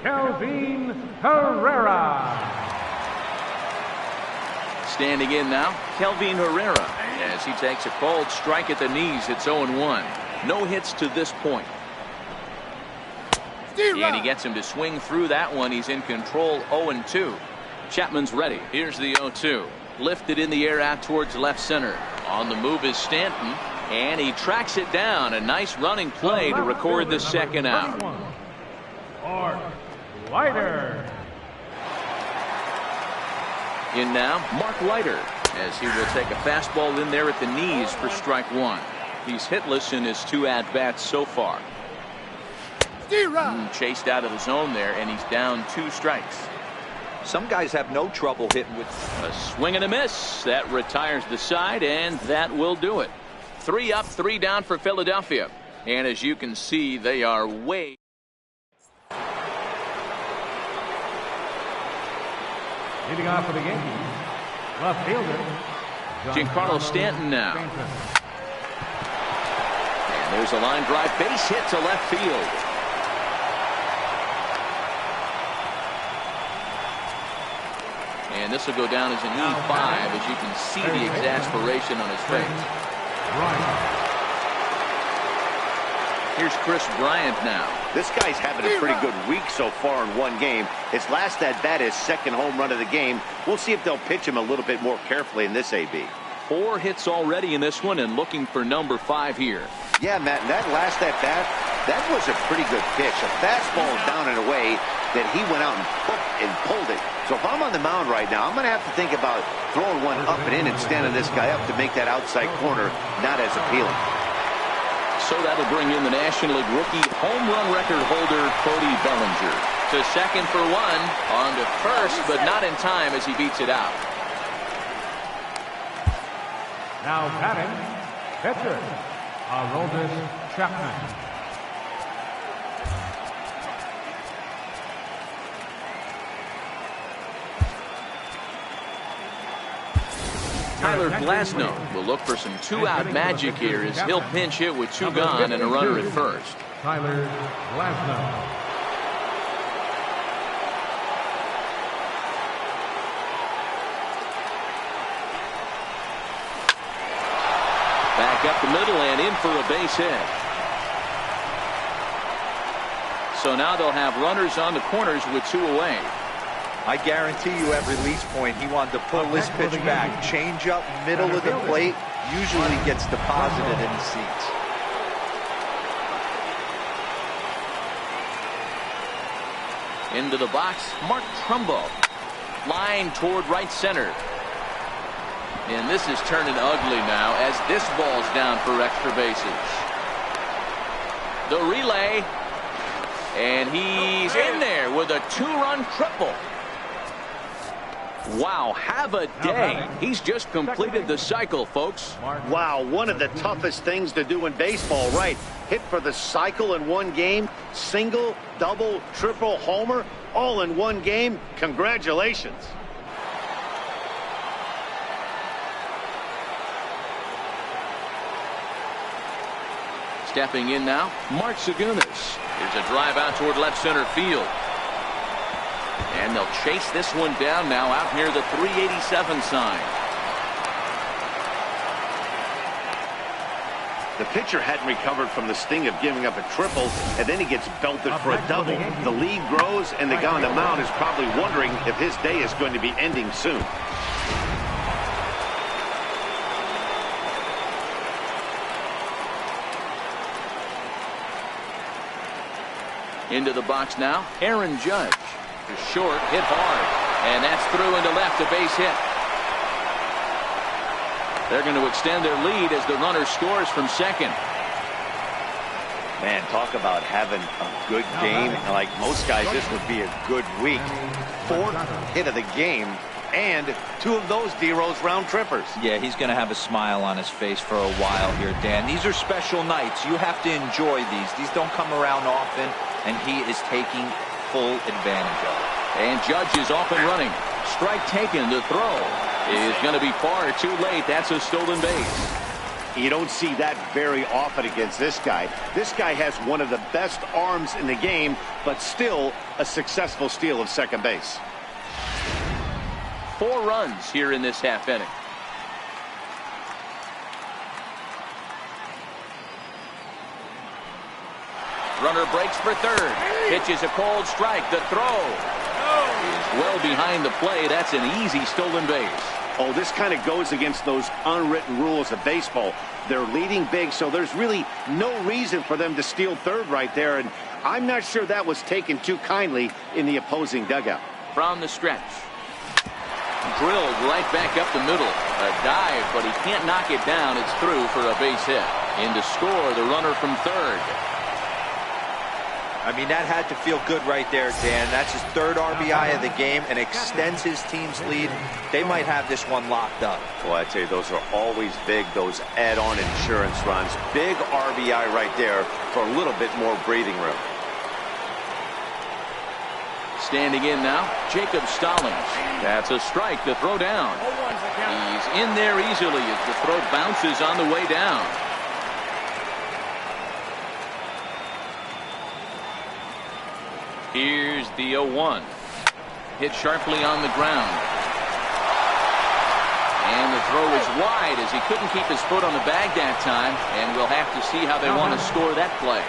Kelvin Herrera. Standing in now, Kelvin Herrera, as he takes a cold strike at the knees. It's 0-1. No hits to this point. And he gets him to swing through that one. He's in control. 0-2. Chapman's ready. Here's the 0-2. Lifted in the air out towards left center. On the move is Stanton, and he tracks it down. A nice running play to record the 2nd out. Mark Leiter. In now, Mark Leiter, as he will take a fastball in there at the knees for strike 1. He's hitless in his 2 at-bats so far. Chased out of the zone there, and he's down 2 strikes. Some guys have no trouble hitting with a swing and a miss. That retires the side, and that will do it. 3 up, 3 down for Philadelphia. And as you can see, they are way. Leading off for the Yankees, left fielder, Giancarlo Stanton now. And there's a line drive base hit to left field. And this will go down as an E5 as you can see the exasperation on his face. Here's Chris Bryant now. This guy's having a pretty good week so far in 1 game. His last at bat is 2nd home run of the game. We'll see if they'll pitch him a little bit more carefully in this AB. 4 hits already in this one, and looking for number 5 here. Yeah, Matt, that last at bat, That was a pretty good pitch. A fastball down and away that he went out and pulled it. So if I'm on the mound right now, I'm going to have to think about throwing one up and in and standing this guy up to make that outside corner not as appealing. So that'll bring in the National League rookie home run record holder, Cody Bellinger. To second for one, on to first, but not in time as he beats it out. Now batting, pitcher, Aroldis Chapman. Tyler Glasnow will look for some two-out magic here as he'll pinch hit with two gone and a runner at first. Tyler Glasnow. Back up the middle and in for a base hit. So now they'll have runners on the corners with two away. I guarantee you at release point, he wanted to pull this pitch back. Change up, middle of the plate, usually gets deposited in the seats. Into the box, Mark Trumbo. Line toward right center. And this is turning ugly now as this ball's down for extra bases. The relay. And he's in there with a two-run triple. Wow, have a day. He's just completed the cycle, folks. Wow, one of the toughest things to do in baseball, right? Hit for the cycle in one game, single, double, triple, homer, all in one game. Congratulations. Stepping in now, Mark Segunas. Here's a drive out toward left center field. And they'll chase this one down now out near the 387 sign. The pitcher hadn't recovered from the sting of giving up a triple, and then he gets belted for a double. The lead grows, and the guy on the mound is probably wondering if his day is going to be ending soon. Into the box now, Aaron Judge. Short, hit hard, and that's through into left, a base hit. They're going to extend their lead as the runner scores from second. Man, talk about having a good game. Like most guys, this would be a good week. Fourth hit of the game, and two of those D-Rose round trippers. Yeah, he's going to have a smile on his face for a while here, Dan. These are special nights. You have to enjoy these. These don't come around often, and he is taking full advantage of it. And Judge is off and running. Strike taken. The throw is going to be far too late. That's a stolen base. You don't see that very often against this guy. This guy has one of the best arms in the game, but still a successful steal of second base. 4 runs here in this half inning. Runner breaks for third. Pitches a cold strike. The throw is well behind the play. That's an easy stolen base. Oh, this kind of goes against those unwritten rules of baseball. They're leading big, so there's really no reason for them to steal third right there. And I'm not sure that was taken too kindly in the opposing dugout. From the stretch. Drilled right back up the middle. A dive, but he can't knock it down. It's through for a base hit. In to score, the runner from third. I mean, that had to feel good right there, Dan. That's his third RBI of the game and extends his team's lead. They might have this one locked up. Well, I tell you, those are always big, those add-on insurance runs. Big RBI right there for a little bit more breathing room. Standing in now, Jacob Stallings. That's a strike. The throw down. He's in there easily as the throw bounces on the way down. Here's the 0-1. Hit sharply on the ground. And the throw is wide as he couldn't keep his foot on the bag that time. And we'll have to see how they want to score that play.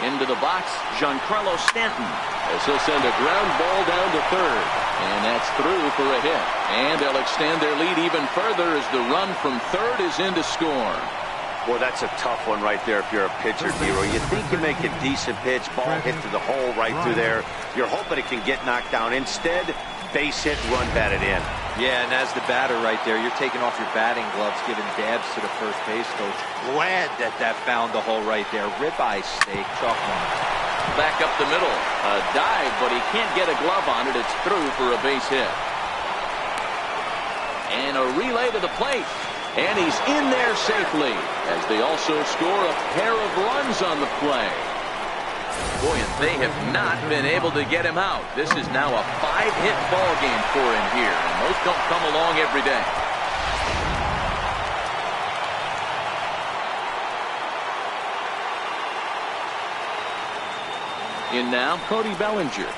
Into the box, Giancarlo Stanton. As he'll send a ground ball down to third. And that's through for a hit. And they'll extend their lead even further as the run from third is in to score. Well, that's a tough one right there if you're a pitcher, Dero. You think you make a decent pitch, ball hit to the hole right through there. You're hoping it can get knocked down. Instead, base hit, run batted in. Yeah, and as the batter right there, you're taking off your batting gloves, giving dabs to the first base coach. Glad that found the hole right there. Ribeye steak, chalk one. Back up the middle. A dive, but he can't get a glove on it. It's through for a base hit. And a relay to the plate. And he's in there safely as they also score a pair of runs on the play. Boy, and they have not been able to get him out. This is now a 5-hit ball game for him here, and those don't come along every day. In now, Cody Bellinger,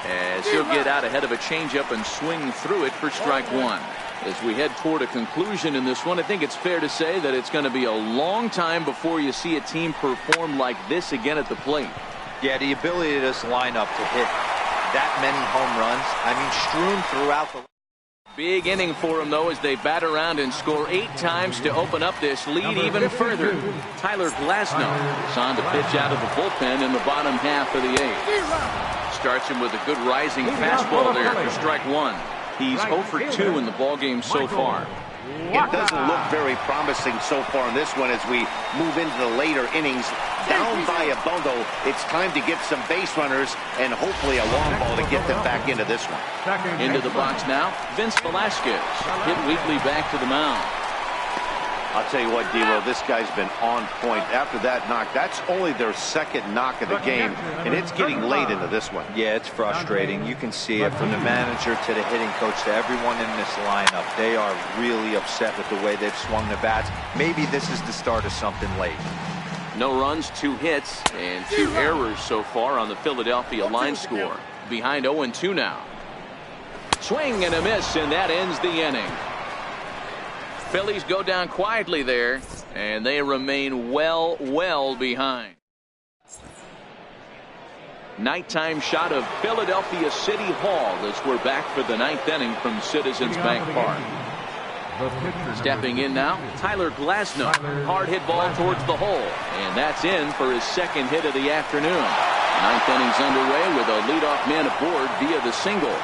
as he'll get out ahead of a changeup and swing through it for strike one. As we head toward a conclusion in this one, I think it's fair to say that it's going to be a long time before you see a team perform like this again at the plate. Yeah, the ability of this lineup to hit that many home runs, I mean, strewn throughout the... Big inning for him, though, as they bat around and score 8 times to open up this lead even further. Tyler Glasnow is on to pitch out of the bullpen in the bottom half of the 8th. Starts him with a good rising fastball there for strike one. He's 0 for 2 in the ballgame so far. It doesn't look very promising so far in this one as we move into the later innings. Down by a bundle, it's time to get some base runners and hopefully a long ball to get them back into this one. Into the box now, Vince Velasquez. Hit weakly back to the mound. I'll tell you what, Dero, this guy's been on point. After that knock, that's only their second knock of the game, and it's getting late into this one. Yeah, it's frustrating. You can see it from the manager to the hitting coach to everyone in this lineup. They are really upset with the way they've swung the bats. Maybe this is the start of something late. No runs, 2 hits, and 2 errors so far on the Philadelphia line score. Behind 0-2 now. Swing and a miss, and that ends the inning. Phillies go down quietly there, and they remain well behind. Nighttime shot of Philadelphia City Hall as we're back for the 9th inning from Citizens Bank Park. Stepping in now, Tyler Glasnow. Hard hit ball towards the hole, and that's in for his 2nd hit of the afternoon. 9th inning's underway with a leadoff man aboard via the single.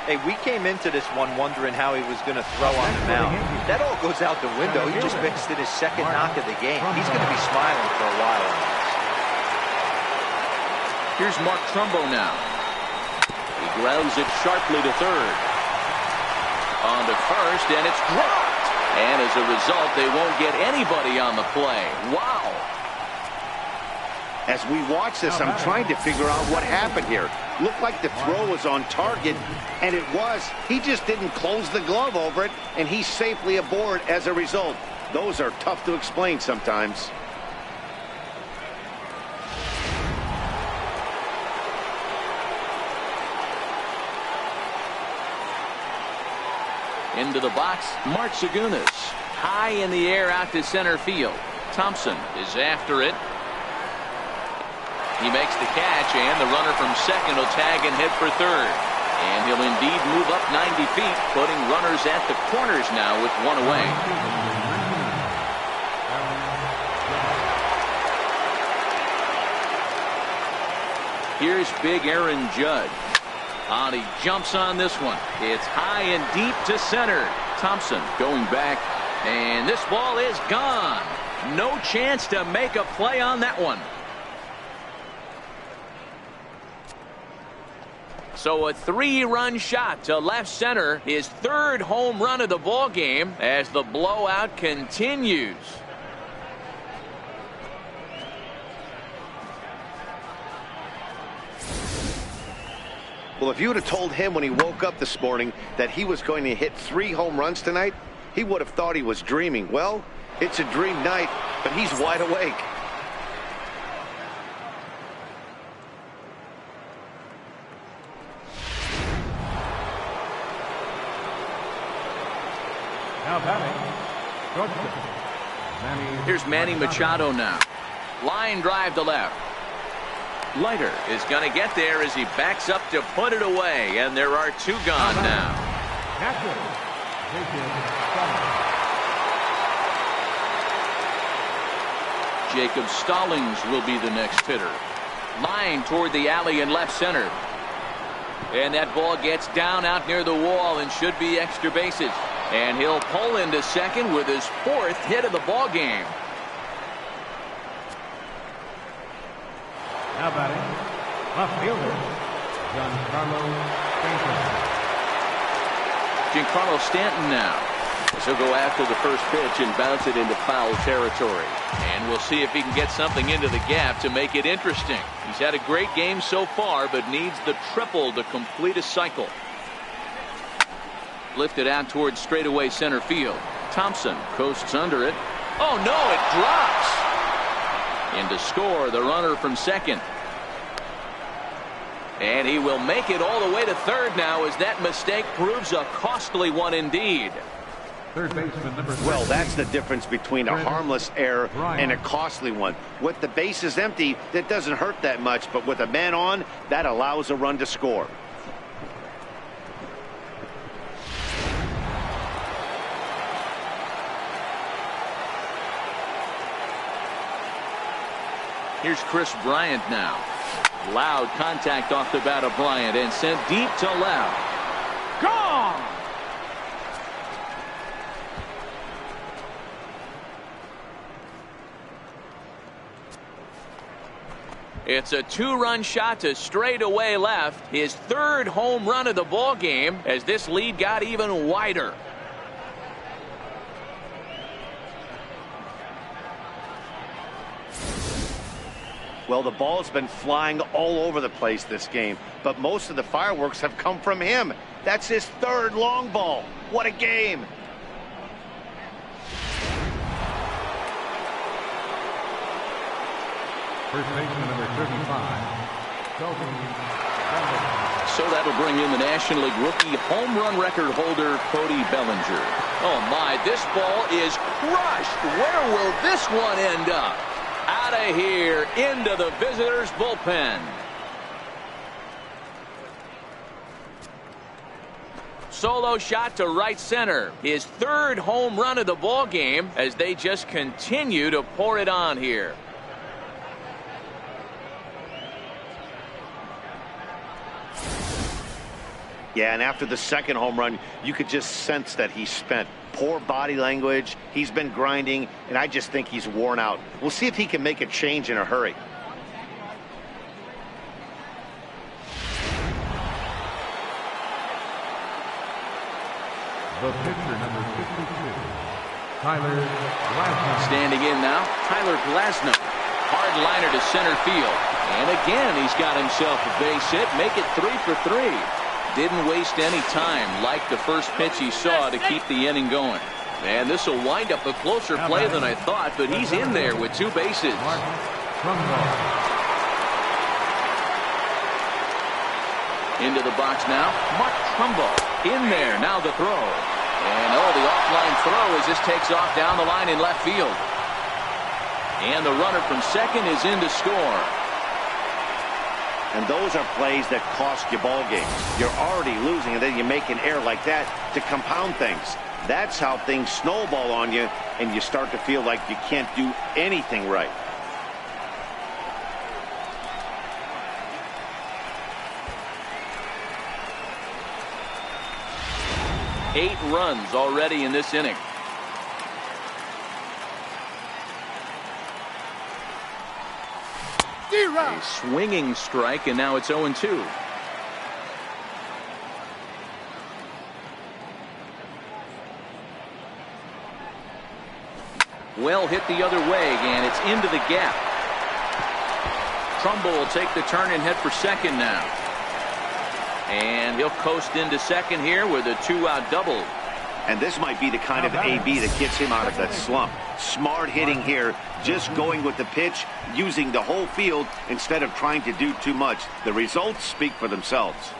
Hey, we came into this one wondering how he was going to throw on the mound. That all goes out the window. He just mixed in his 2nd knock of the game. He's going to be smiling for a while. Here's Mark Trumbo now. He grounds it sharply to third. On to first, and it's dropped. And as a result, they won't get anybody on the play. Wow. As we watch this, I'm trying to figure out what happened here. Looked like the throw was on target, and it was. He just didn't close the glove over it, and he's safely aboard as a result. Those are tough to explain sometimes. Into the box, Mark Zagunis. High in the air out to center field. Thompson is after it. He makes the catch, and the runner from second will tag and hit for third. And he'll indeed move up 90 feet, putting runners at the corners now with 1 away. Here's big Aaron Judge. He jumps on this one. It's high and deep to center. Thompson going back, and this ball is gone. No chance to make a play on that one. So a 3-run shot to left center, his 3rd home run of the ball game as the blowout continues. Well, if you would have told him when he woke up this morning that he was going to hit 3 home runs tonight, he would have thought he was dreaming. Well, it's a dream night, but he's wide awake. Now batting, shortstop, Here's Manny Machado now. Line drive to left. Leiter is going to get there as he backs up to put it away, and there are two gone now. Jacob Stallings will be the next hitter. Line toward the alley in left center. And that ball gets down out near the wall and should be extra bases. And he'll pull into second with his fourth hit of the ball game. Now batting, left fielder, Giancarlo Stanton. Giancarlo Stanton now. He'll go after the first pitch and bounce it into foul territory. And we'll see if he can get something into the gap to make it interesting. He's had a great game so far, but needs the triple to complete a cycle. Lifted out towards straightaway center field. Thompson coasts under it. Oh no, it drops. In to score the runner from second. And he will make it all the way to third now, as that mistake proves a costly one indeed. Third baseman number 13. Well, that's the difference between a harmless error and a costly one. With the bases empty, that doesn't hurt that much, but with a man on, that allows a run to score. Here's Chris Bryant now. Loud contact off the bat of Bryant and sent deep to left. Gone! It's a two-run shot to straightaway left. His third home run of the ball game as this lead got even wider. Well, the ball's been flying all over the place this game, but most of the fireworks have come from him. That's his third long ball. What a game. First baseman number 35. So that'll bring in the National League rookie home run record holder, Cody Bellinger. Oh my, this ball is crushed. Where will this one end up? Out of here, into the visitors' bullpen. Solo shot to right center. His third home run of the ball game as they just continue to pour it on here. Yeah, and after the second home run, you could just sense that he's spent. Poor body language. He's been grinding, and I just think he's worn out. We'll see if he can make a change in a hurry. The pitcher number 52, Tyler Glasnow. Standing in now, Tyler Glasnow. Hard liner to center field. And again, he's got himself a base hit. Make it 3 for 3. Didn't waste any time, like the first pitch he saw, to keep the inning going. And this will wind up a closer play than I thought, but he's in there with two bases. Into the box now, Mark Trumbo in there. Now the throw. And oh, the offline throw as this takes off down the line in left field. And the runner from second is in to score. And those are plays that cost you ball games. You're already losing, and then you make an error like that to compound things. That's how things snowball on you, and you start to feel like you can't do anything right. Eight runs already in this inning. A swinging strike, and now it's 0-2. Well hit the other way, and it's into the gap. Trumbo will take the turn and head for second now. And he'll coast into second here with a 2-out double. And this might be the kind of AB that gets him out of that slump. Smart hitting here, just going with the pitch, using the whole field instead of trying to do too much. The results speak for themselves.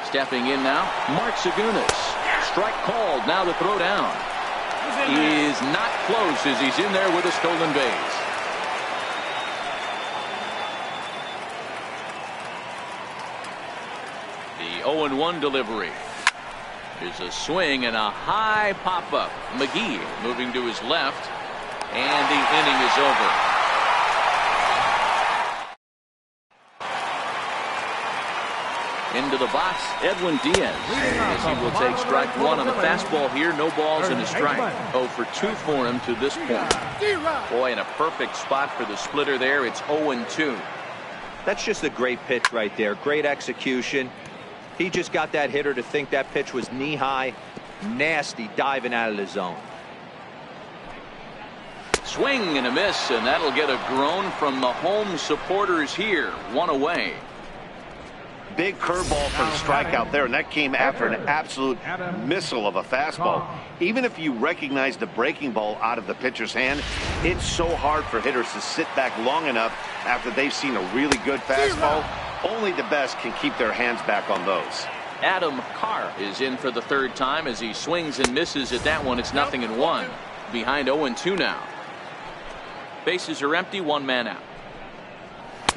Stepping in now, Mark Segunas. Strike called. Now the throw down. Is not close as he's in there with a stolen base. The 0-1 delivery. There's a swing and a high pop-up. McGee moving to his left, and the inning is over. Into the box, Edwin Diaz, as he will take strike one on the fastball here. No balls and a strike. 0 for 2 for him to this point. Boy, in a perfect spot for the splitter there. It's 0-2. That's just a great pitch right there. Great execution. He just got that hitter to think that pitch was knee-high. Nasty diving out of the zone. Swing and a miss, and that'll get a groan from the home supporters here. 1 away. Big curveball for the strikeout there, and that came after an absolute missile of a fastball. Even if you recognize the breaking ball out of the pitcher's hand, it's so hard for hitters to sit back long enough after they've seen a really good fastball. Only the best can keep their hands back on those. Adam Carr is in for the 3rd time as he swings and misses at that one. It's 0-1. Behind 0-2 now. Bases are empty, 1 man out.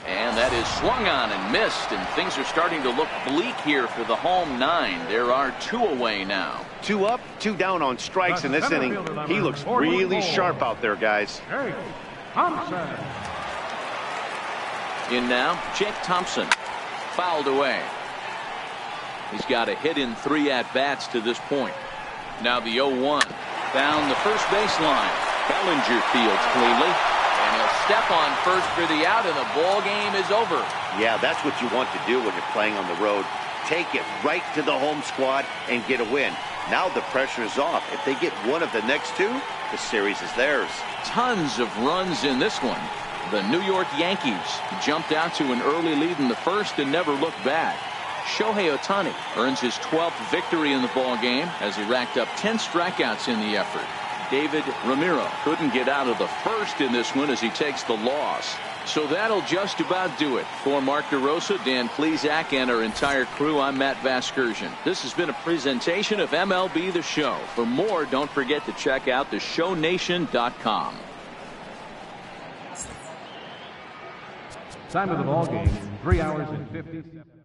And that is swung on and missed, and things are starting to look bleak here for the home 9. There are 2 away now. 2 up, 2 down on strikes in this inning. He looks really sharp out there, guys. In now, Jake Thompson. Fouled away. He's got a hit in 3 at-bats to this point. Now the 0-1. Down the first baseline. Bellinger fields cleanly. And he'll step on first for the out, and the ball game is over. Yeah, that's what you want to do when you're playing on the road. Take it right to the home squad and get a win. Now the pressure is off. If they get one of the next 2, the series is theirs. Tons of runs in this one. The New York Yankees jumped out to an early lead in the first and never looked back. Shohei Ohtani earns his 12th victory in the ball game as he racked up 10 strikeouts in the effort. David Ramiro couldn't get out of the first in this one as he takes the loss. So that'll just about do it. For Mark DeRosa, Dan Plesac, and our entire crew, I'm Matt Vasgersian. This has been a presentation of MLB The Show. For more, don't forget to check out theshownation.com. Time of the ball game, 3 hours and 57.